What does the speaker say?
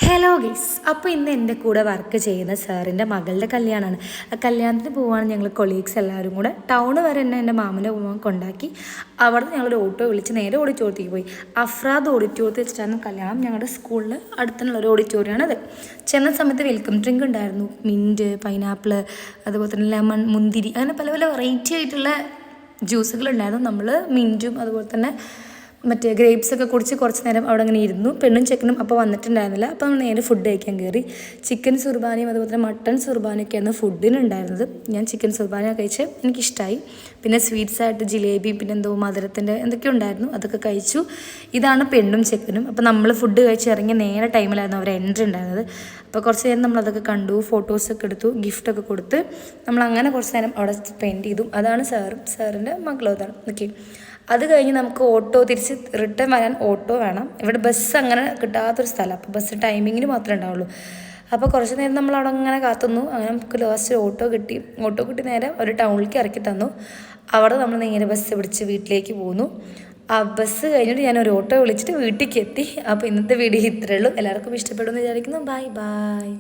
Hello guys, അപ്പോൾ ഇന്ന് എൻ്റെ കൂടെ വർക്ക് ചെയ്യുന്ന സാറിൻ്റെ മകളുടെ കല്യാണമാണ്. ആ കല്യാണത്തിന് പോവുകയാണ് ഞങ്ങൾ കൊളീഗ്സ് എല്ലാവരും കൂടെ. ടൗൺ വരെ എന്നെ എൻ്റെ മാമൻ്റെ മോൻ കൊണ്ടാക്കി. അവിടെ നിന്ന് ഞങ്ങളൊരു ഓട്ടോ വിളിച്ച് നേരെ ഓഡിറ്റോറിയത്തേക്ക് പോയി. അഫ്രാദ് ഓഡിറ്റോറിയത്തിൽ വെച്ചിട്ടാണ് കല്യാണം. ഞങ്ങളുടെ സ്കൂളിൽ അടുത്തുള്ളൊരു ഓഡിറ്റോറിയമാണത്. ചെന്ന സമയത്ത് വെൽക്കം ഡ്രിങ്ക് ഉണ്ടായിരുന്നു. മിൻറ്റ്, പൈനാപ്പിൾ, അതുപോലെ തന്നെ ലെമൺ, മുന്തിരി, അങ്ങനെ പല പല വെറൈറ്റി ആയിട്ടുള്ള ജ്യൂസുകളുണ്ടായിരുന്നു. നമ്മൾ മിൻറ്റും അതുപോലെ തന്നെ മറ്റേ ഗ്രേപ്സൊക്കെ കുടിച്ച് കുറച്ച് നേരം അവിടെ അങ്ങനെ ഇരുന്നു. പെണ്ണും ചെക്കനും അപ്പോൾ വന്നിട്ടുണ്ടായിരുന്നില്ല. അപ്പോൾ നമ്മൾ നേരെ ഫുഡ് കഴിക്കാൻ കയറി. ചിക്കൻ സുർബാനയും അതുപോലെ തന്നെ മട്ടൺ സുർബാനയൊക്കെയാണ് ഫുഡിനുണ്ടായിരുന്നത്. ഞാൻ ചിക്കൻ സുർബാന കഴിച്ച് എനിക്കിഷ്ടമായി. പിന്നെ സ്വീറ്റ്സായിട്ട് ജിലേബി, പിന്നെ എന്തോ മധുരത്തിൻ്റെ എന്തൊക്കെയോ ഉണ്ടായിരുന്നു, അതൊക്കെ കഴിച്ചു. ഇതാണ് പെണ്ണും ചെക്കനും. അപ്പോൾ നമ്മൾ ഫുഡ് കഴിച്ച് ഇറങ്ങിയ നേരെ ടൈമിലായിരുന്നു അവർ എൻട്രി ഉണ്ടായിരുന്നത്. അപ്പോൾ കുറച്ച് നേരം നമ്മളതൊക്കെ കണ്ടു, ഫോട്ടോസൊക്കെ എടുത്തു, ഗിഫ്റ്റൊക്കെ കൊടുത്ത് നമ്മളങ്ങനെ കുറച്ച് നേരം അവിടെ സ്പെൻഡ് ചെയ്തു. അതാണ് സാറിൻ്റെ മകളും. അതാണ് ഓക്കെ. അത് കഴിഞ്ഞ് നമുക്ക് ഓട്ടോ തിരിച്ച് റിട്ടേൺ വരാൻ ഓട്ടോ വേണം. ഇവിടെ ബസ് അങ്ങനെ കിട്ടാത്തൊരു സ്ഥലം. അപ്പോൾ ബസ് ടൈമിങ്ങിന് മാത്രമേ ഉണ്ടാവുള്ളൂ. അപ്പോൾ കുറച്ച് നേരം നമ്മൾ അവിടെ അങ്ങനെ കാത്തുന്നു. അങ്ങനെ നമുക്ക് ലാസ്റ്റ് ഓട്ടോ കിട്ടി നേരെ ഒരു ടൗണിലേക്ക് ഇറക്കി തന്നു. അവിടെ നമ്മൾ നേരെ ബസ് പിടിച്ച് വീട്ടിലേക്ക് പോന്നു. ആ ബസ് കഴിഞ്ഞിട്ട് ഞാനൊരു ഓട്ടോ വിളിച്ചിട്ട് വീട്ടിലേക്ക് എത്തി. അപ്പോൾ ഇന്നത്തെ വീഡിയോ ഇത്രയേ ഉള്ളൂ. എല്ലാവർക്കും ഇഷ്ടപ്പെടുമെന്ന് വിചാരിക്കുന്നു. Bye bye.